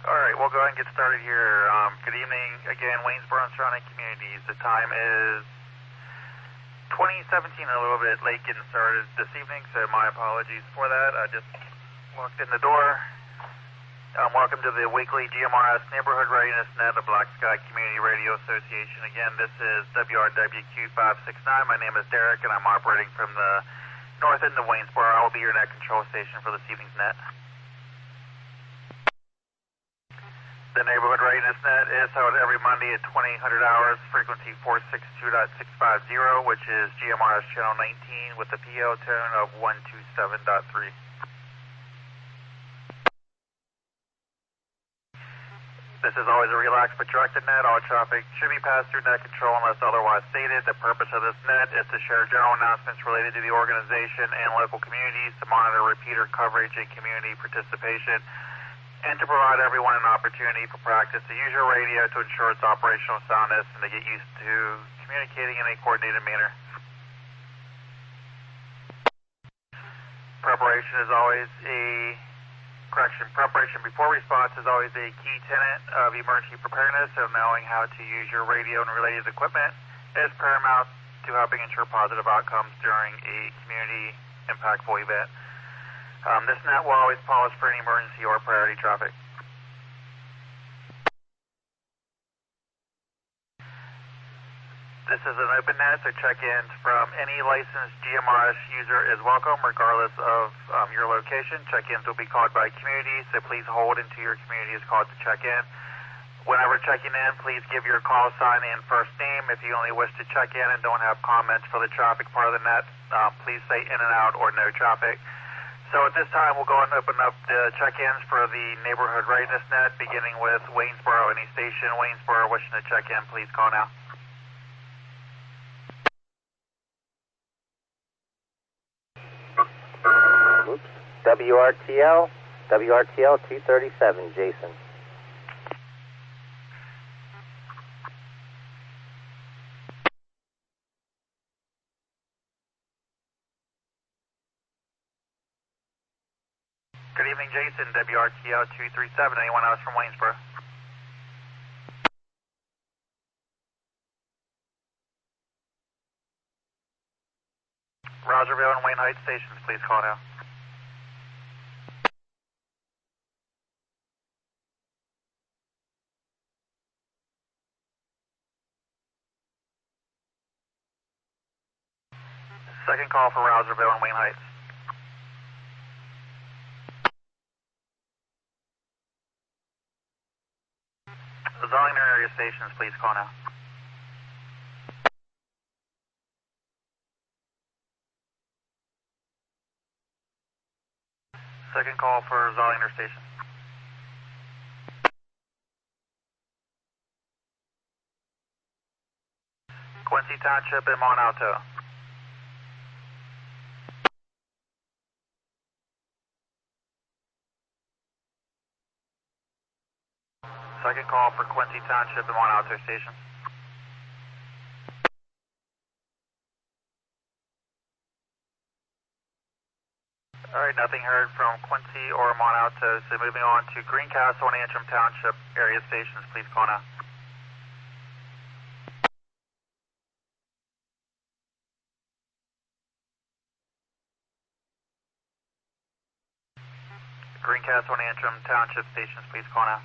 All right, we'll go ahead and get started here. Good evening, again, Waynesboro and surrounding communities. The time is 2017, a little bit late getting started this evening, so my apologies for that. I just walked in the door. Welcome to the weekly GMRS Neighborhood Readiness Net of Blackskye Community Radio Association. Again, this is WRWQ 569. My name is Derek, and I'm operating from the north end of Waynesboro. I will be your net control station for this evening's net. The Neighborhood Readiness Net is held every Monday at 2000 hours, frequency 462.650, which is GMRS channel 19 with the PO tone of 127.3. This is always a relaxed but directed net. All traffic should be passed through net control unless otherwise stated. The purpose of this net is to share general announcements related to the organization and local communities, to monitor repeater coverage and community participation, and to provide everyone an opportunity for practice to use your radio to ensure its operational soundness and to get used to communicating in a coordinated manner. Preparation before response is always a key tenet of emergency preparedness, so knowing how to use your radio and related equipment is paramount to helping ensure positive outcomes during a community impactful event. This net will always pause for any emergency or priority traffic. This is an open net, so check-ins from any licensed GMRS user is welcome, regardless of your location. Check-ins will be called by community, so please hold until your community is called to check in. Whenever checking in, please give your call sign and first name. If you only wish to check in and don't have comments for the traffic part of the net, please say in and out or no traffic. So at this time, we'll go and open up the check-ins for the Neighborhood Readiness Net, beginning with Waynesboro. Any station Waynesboro wishing to check in, please call now. Oops. WRTL 237, Jason. Good evening, Jason, WRTL 237. Anyone else from Waynesboro? Rogerville and Wayne Heights stations, please call now. Second call for Rogerville and Wayne Heights. Zollinger area stations, please call now. Second call for Zollinger station. Quincy Township and Mont Alto. Second call for Quincy Township and Mont Alto station. All right, nothing heard from Quincy or Mont Alto, so moving on to Greencastle and Antrim Township area stations, please call now. Greencastle and Antrim Township stations, please call now.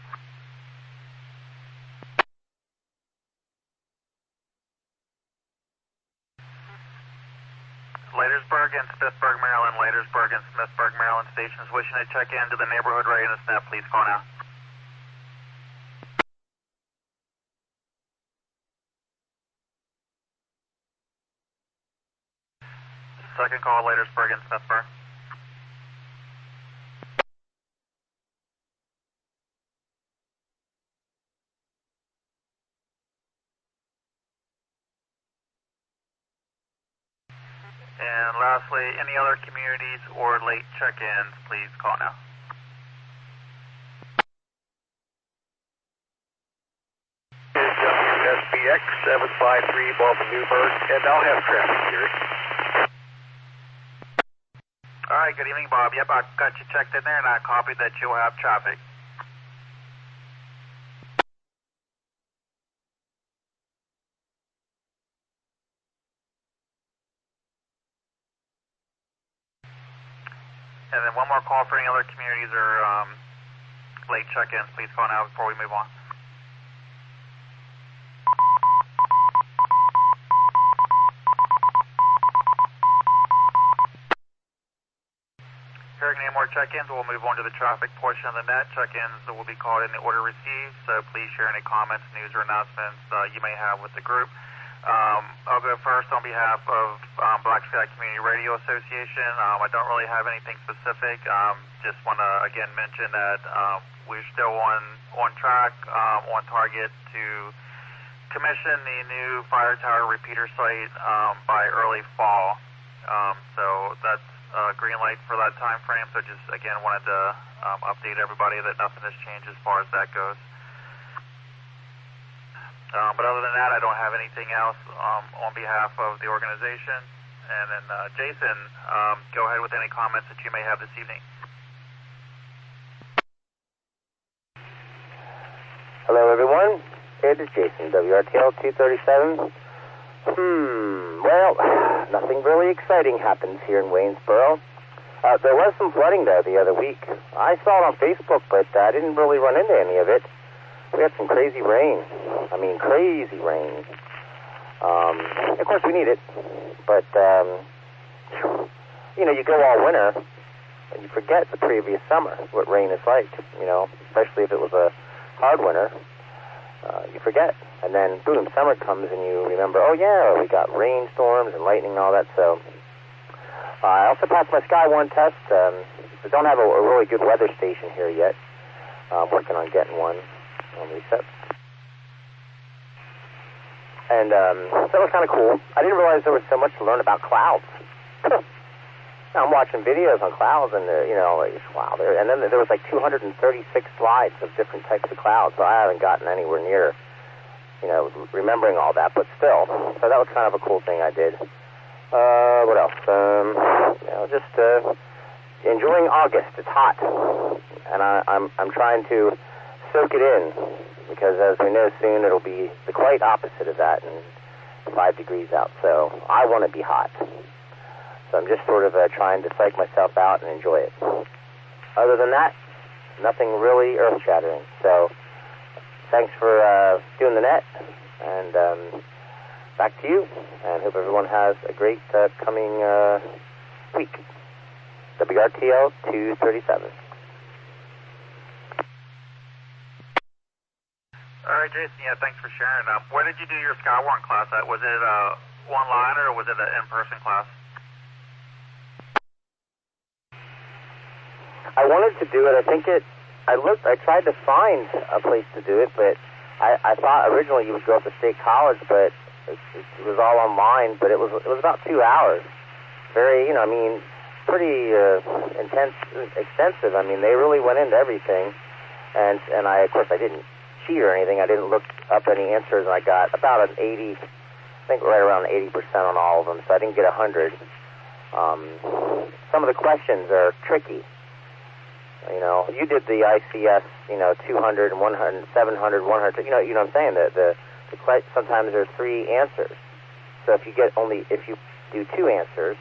Latersburg and Smithburg, Maryland. Latersburg and Smithburg, Maryland stations wishing to check into the Neighborhood Readiness Net, please call now. Second call, Latersburg and Smithburg. And lastly, any other communities or late check-ins, please call now. WSBX 753 Baldwin Newburgh, and I'll have traffic here. All right, good evening, Bob. Yep, I got you checked in there, and I copied that you'll have traffic. one more call for any other communities or late check-ins. Please call now before we move on. Hearing any more check-ins, we'll move on to the traffic portion of the net. Check-ins will be called in the order received, so please share any comments, news, or announcements you may have with the group. I'll go first on behalf of Blackskye Community Radio Association. I don't really have anything specific. Just want to again mention that we're still on track, on target to commission the new fire tower repeater site by early fall. So that's green light for that time frame. So just again wanted to update everybody that nothing has changed as far as that goes. But other than that, I don't have anything else on behalf of the organization. And then, Jason, go ahead with any comments that you may have this evening. Hello, everyone. It is Jason, WRTL 237. Well, nothing really exciting happens here in Waynesboro. There was some flooding, though, the other week. I saw it on Facebook, but I didn't really run into any of it. We had some crazy rain. I mean, crazy rain. Of course, we need it. But, you know, you go all winter, and you forget the previous summer, what rain is like, you know, especially if it was a hard winter. You forget. And then, boom, summer comes, and you remember, oh, yeah, we got rainstorms and lightning and all that. So I also passed my Sky 1 test. We don't have a really good weather station here yet. I'm working on getting one. Reset. And so that was kind of cool. I didn't realize there was so much to learn about clouds. I'm watching videos on clouds, and you know, like, wow. And then there was like 236 slides of different types of clouds. So I haven't gotten anywhere near, you know, remembering all that. But still, so that was kind of a cool thing I did. What else? You know, just enjoying August. It's hot, and I'm trying to soak it in, because as we know soon it'll be the quite opposite of that, and 5 degrees out, so I want to be hot. So I'm just sort of trying to psych myself out and enjoy it. Other than that, nothing really earth-shattering. So thanks for doing the net, and back to you, and hope everyone has a great coming week. WRTL 237. All right, Jason, yeah, thanks for sharing. Where did you do your Sky 1 class at? Was it online or was it an in-person class? I wanted to do it. I tried to find a place to do it, but I thought originally you would go up to State College, but it was all online, but it was about 2 hours. Very, you know, I mean, pretty extensive. I mean, they really went into everything, and of course, I didn't cheat or anything. I didn't look up any answers, and I got about an 80, I think right around 80% on all of them, so I didn't get 100. Some of the questions are tricky. You know, you did the ICS, you know, 200 and 100, 700, 100, you know what I'm saying? Sometimes there's 3 answers. So if you do 2 answers,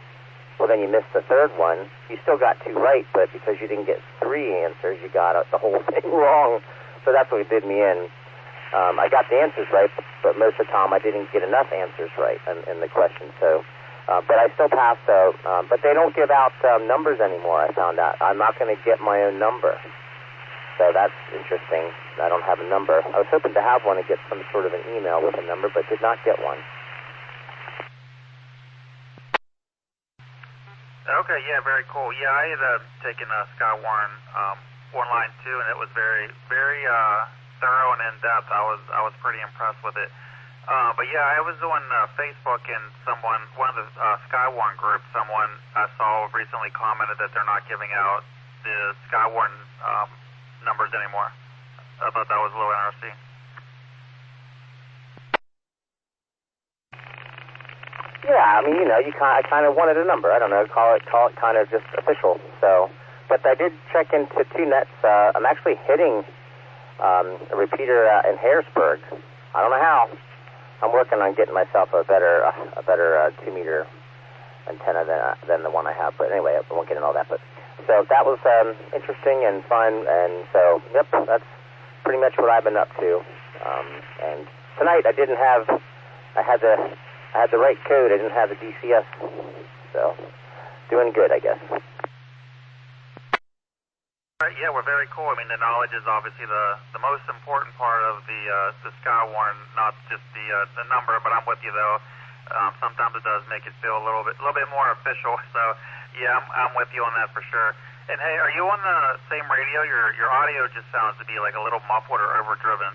well, then you missed the third one. You still got 2 right, but because you didn't get 3 answers, you got the whole thing wrong. So that's what did me in. I got the answers right, but most of the time I didn't get enough answers right in the question. So, but I still passed. But they don't give out numbers anymore, I found out. I'm not going to get my own number. So that's interesting. I don't have a number. I was hoping to have one and get some sort of an email with a number, but did not get one. Okay, yeah, very cool. Yeah, I had taken Sky 1 online too, and it was very, very thorough and in depth. I was pretty impressed with it. But yeah, I was on Facebook, and one of the Sky 1 groups, someone I saw recently commented that they're not giving out the Sky 1 numbers anymore. I thought that was a little interesting. Yeah, I mean, you know, I kind of wanted a number. I don't know, call it kind of just official. So, but I did check into 2 nets. I'm actually hitting a repeater in Harrisburg. I don't know how. I'm working on getting myself a better 2-meter antenna than the one I have. But anyway, I won't get into all that. But So that was interesting and fun, and so, yep, that's pretty much what I've been up to. And tonight I had the right code, I didn't have the DCS, so doing good, I guess. Yeah, we're very cool. I mean, the knowledge is obviously the most important part of the Skywarn, not just the number. But I'm with you though. Sometimes it does make it feel a little bit more official. So yeah, I'm with you on that for sure. And hey, are you on the same radio? Your audio just sounds to be like a little muffled or overdriven,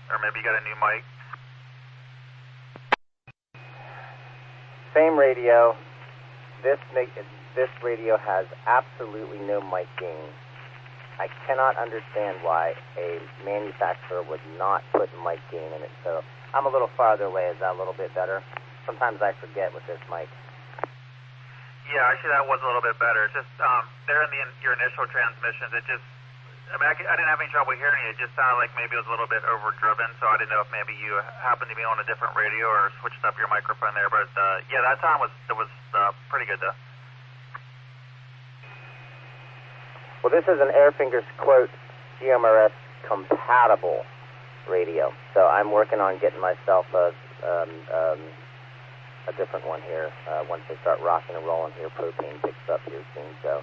or maybe you got a new mic. Same radio. This radio has absolutely no mic gain. I cannot understand why a manufacturer would not put mic gain in it. So I'm a little farther away. Is that a little bit better? Sometimes I forget with this mic. Yeah, actually that was a little bit better. Just there in your initial transmissions, it just, I didn't have any trouble hearing it. It just sounded like maybe it was a little bit overdriven, so I didn't know if maybe you happened to be on a different radio or switched up your microphone there. But yeah, that time was pretty good though. Well, this is an Airfingers quote GMRS compatible radio, so I'm working on getting myself a different one here. Once they start rocking and rolling here, propane picks up here soon. So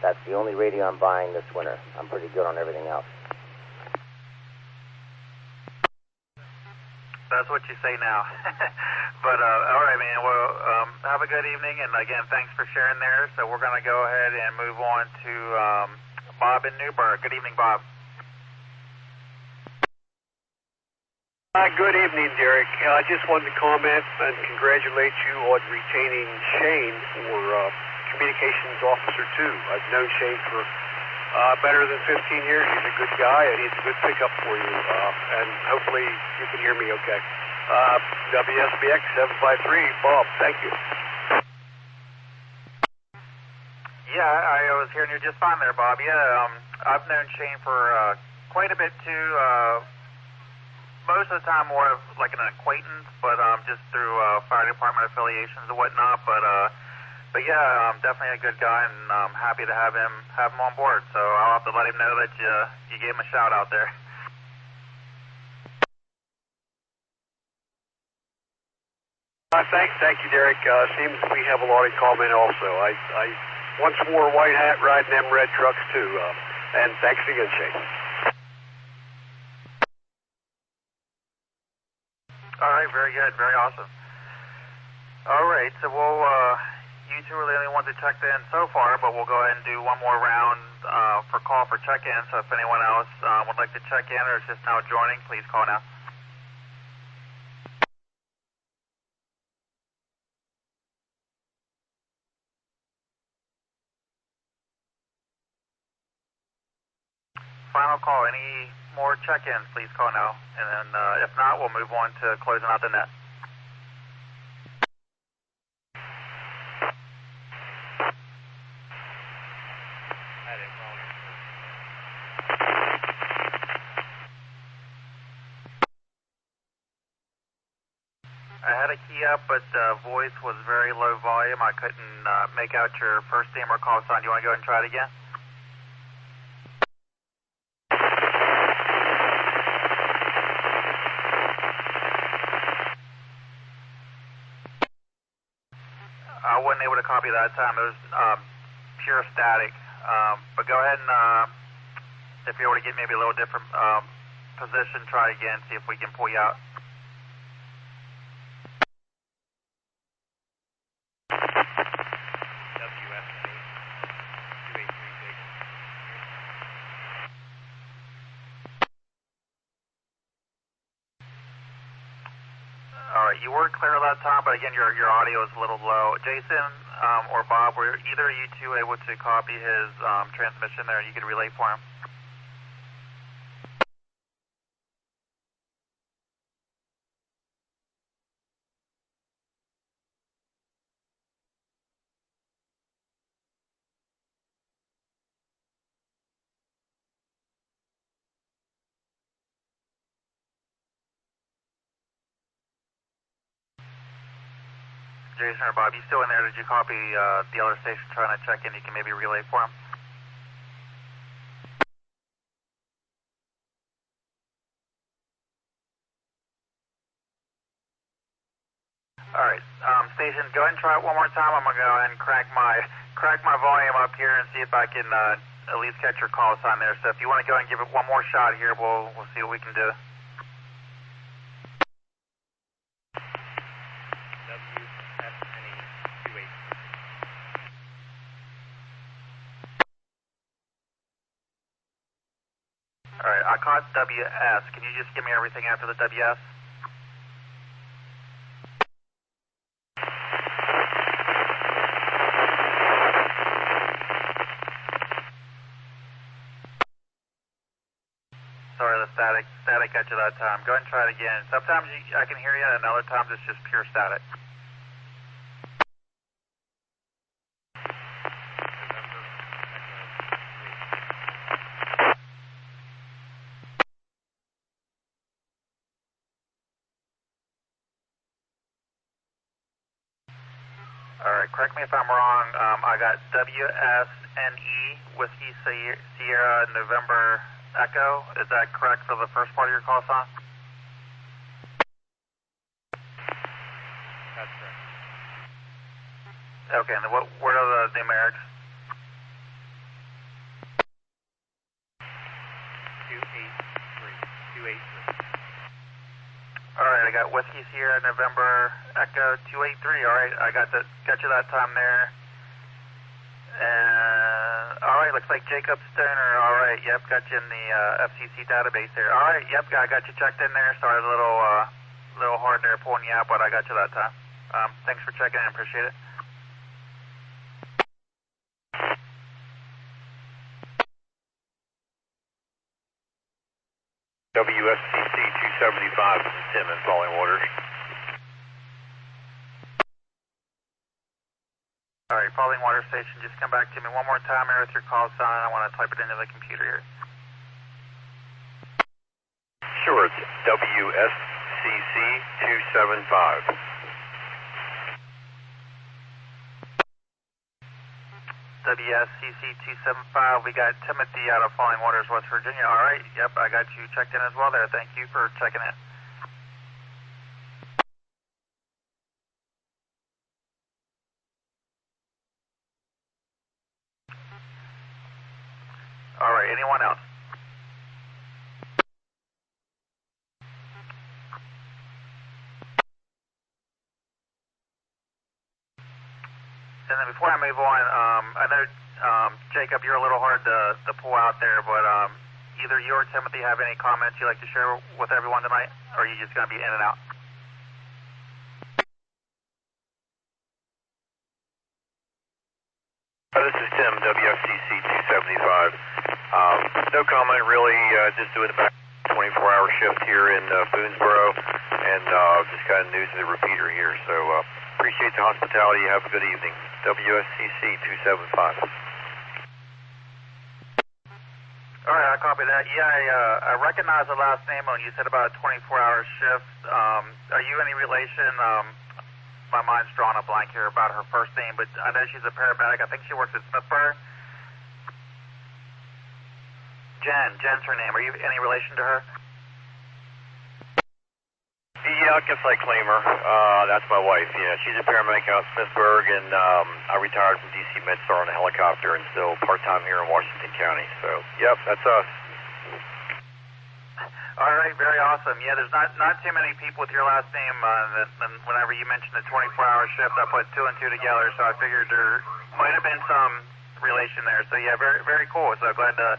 that's the only radio I'm buying this winter. I'm pretty good on everything else. That's what you say now. But all right, man. Well, have a good evening, and again, thanks for sharing there. So we're going to go ahead and move on to Bob in Newburgh. Good evening, Bob. Good evening, Derek. I just wanted to comment and congratulate you on retaining Shane for Communications Officer 2. I've known Shane for better than 15 years. He's a good guy, and he's a good pickup for you. And hopefully you can hear me okay. WSBX 753, Bob, thank you. Yeah, I was hearing you just fine there, Bob. Yeah, I've known Shane for quite a bit, too. Most of the time more of like an acquaintance, but just through fire department affiliations and whatnot. But yeah, definitely a good guy, and I'm happy to have him on board. So I'll have to let him know that you gave him a shout out there. Thank you, Derek. Seems we have a lot in common also. I once wore a white hat riding them red trucks too. And thanks again, Shane. All right, very good, very awesome. All right, so we'll, you two are the only ones that checked in so far, but we'll go ahead and do one more round for call for check-in. So if anyone else would like to check in or is just now joining, please call now. Final call. Any more check-ins, please call now. And then if not, we'll move on to closing out the net. I had a key up, but voice was very low volume. I couldn't make out your first name or call sign. Do you want to go ahead and try it again? I wasn't able to copy that time. It was pure static. But go ahead and, if you're able to get maybe a little different position, try again, see if we can pull you out. All right, you were clear that time, but again, your audio is a little low. Jason or Bob, were either of you two able to copy his transmission there? You could relay for him. Jason or Bob, you still in there? Did you copy the other station trying to check in? You can maybe relay for him. All right, station, go ahead and try it one more time. I'm gonna go ahead and crank my volume up here and see if I can at least catch your call sign there. So if you want to go and give it one more shot here, we'll see what we can do. All right, I caught WS. Can you just give me everything after the WS? Sorry, the static got you that time. Go ahead and try it again. Sometimes I can hear you, and other times it's just pure static. All right, correct me if I'm wrong. I got WSNE, Whiskey Sierra November Echo. Is that correct for the first part of your call sign? That's correct. Okay, and then what are the numerics? 283. All right, I got Whiskey Sierra November Echo 283. All right, I got you that time there. And all right, looks like Jacob Stoner. All right, yep, got you in the FCC database there. All right, yep, I got you checked in there. Sorry, a little hard there pulling you out, but I got you that time. Thanks for checking in. Appreciate it. WSCC 275, this is Tim in following orders. All right, following water station, just come back to me one more time here with your call sign. I want to type it into the computer here. Sure, it's WSCC 275. WSCC 275. We got Timothy out of Falling Waters, West Virginia. All right, yep, I got you checked in as well there. Thank you for checking in. All right, anyone else? And then before I move on, I know, Jacob, you're a little hard to pull out there, but either you or Timothy have any comments you'd like to share with everyone tonight, or are you just going to be in and out? This is Tim, WFCC 275. No comment really, just doing the back 24-hour shift here in Waynesboro, and just got news of the repeater here, so appreciate the hospitality. Have a good evening. WSCC 275. All right, I copy that. Yeah, I recognize the last name when you said about a 24-hour shift. Are you any relation? My mind's drawing a blank here about her first name, but I know she's a paramedic. I think she works at Smithburg. Jen's her name. Are you any relation to her? Yeah, I guess I claim her. That's my wife. Yeah, she's a paramedic out in Smithburg, and I retired from DC MedStar on a helicopter and still part-time here in Washington County. So, yep, that's us. All right, very awesome. Yeah, there's not too many people with your last name. And whenever you mentioned the 24-hour shift, I put two and two together, so I figured there might have been some relation there. So, yeah, very, very cool. So glad to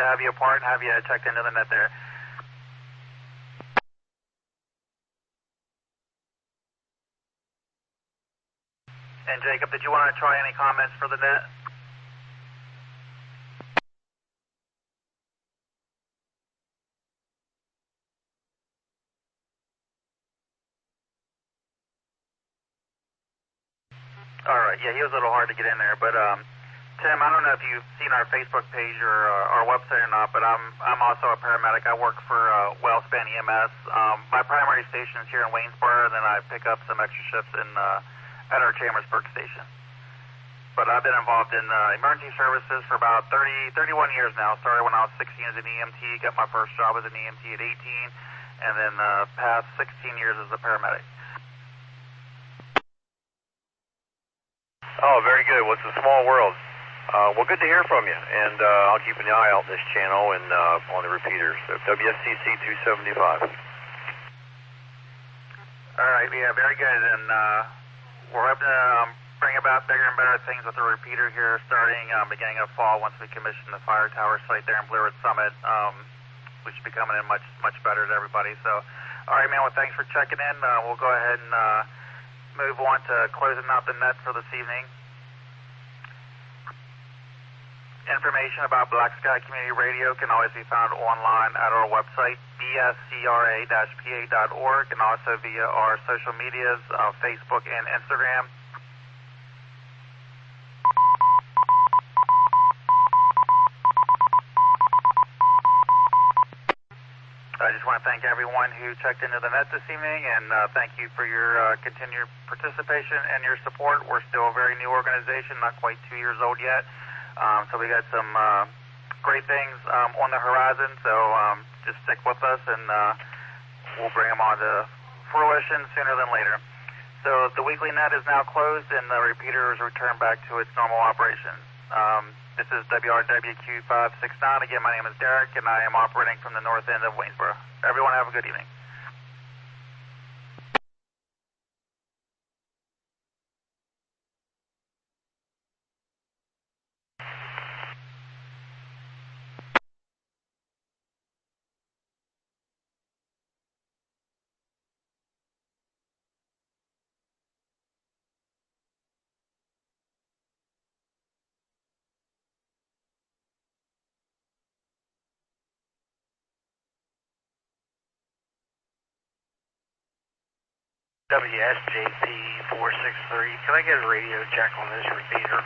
have you apart and have you checked into the net there. And Jacob, did you want to try any comments for the net? All right, yeah, he was a little hard to get in there, but Tim, I don't know if you've seen our Facebook page or our website or not, but I'm also a paramedic. I work for Wellspan EMS. My primary station is here in Waynesboro, and then I pick up some extra shifts at our Chambersburg station. But I've been involved in emergency services for about 31 years now. Started when I was 16 as an EMT, got my first job as an EMT at 18, and then the past 16 years as a paramedic. Oh, very good. Well, it's a small world. Well, good to hear from you, and I'll keep an eye out on this channel and on the repeaters. So WSCC 275. All right, yeah, very good, and we're hoping to bring about bigger and better things with the repeater here starting beginning of fall once we commission the fire tower site there in Blue Ridge Summit, which should be coming in much better to everybody. So, all right, man, well, thanks for checking in. We'll go ahead and move on to closing out the net for this evening. Information about Blackskye Community Radio can always be found online at our website, bscra-pa.org, and also via our social medias, Facebook and Instagram. I just want to thank everyone who checked into the net this evening, and thank you for your continued participation and your support. We're still a very new organization, not quite 2 years old yet. So we got some great things on the horizon, so just stick with us, and we'll bring them on to fruition sooner than later. So the weekly net is now closed, and the repeater is returned back to its normal operation. This is WRWQ 569. Again, my name is Derek, and I am operating from the north end of Waynesboro. Everyone have a good evening. WSJP 463. Can I get a radio check on this repeater?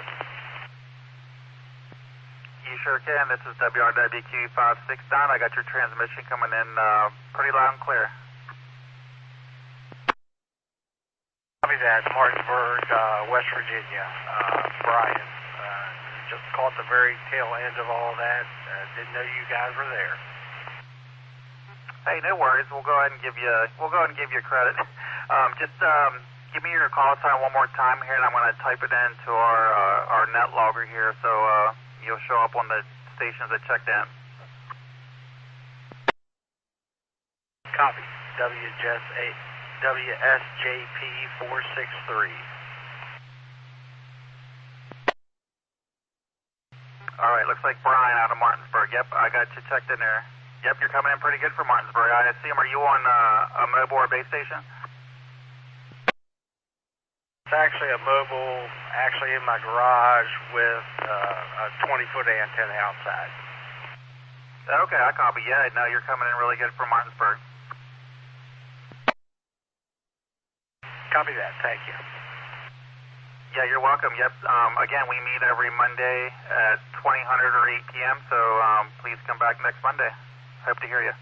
You sure can. This is WRWQ 569. I got your transmission coming in pretty loud and clear. Copy that. Martinsburg, West Virginia. Brian. Just caught the very tail end of all that. Didn't know you guys were there. Hey, no worries. We'll go ahead and give you credit. Just give me your call sign one more time here, and I'm going to type it into our net logger here, so you'll show up on the stations that checked in. Copy. WSJP 463. All right, looks like Brian out of Martinsburg. Yep, I got you checked in there. Yep, you're coming in pretty good for Martinsburg. I assume, are you on a mobile or base station? It's actually a mobile, actually in my garage with a 20-foot antenna outside. Okay, I copy. Yeah, no, you're coming in really good for Martinsburg. Copy that. Thank you. Yeah, you're welcome. Yep. Again, we meet every Monday at 2000 or 8 p.m., so please come back next Monday. Hope to hear you.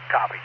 Copy.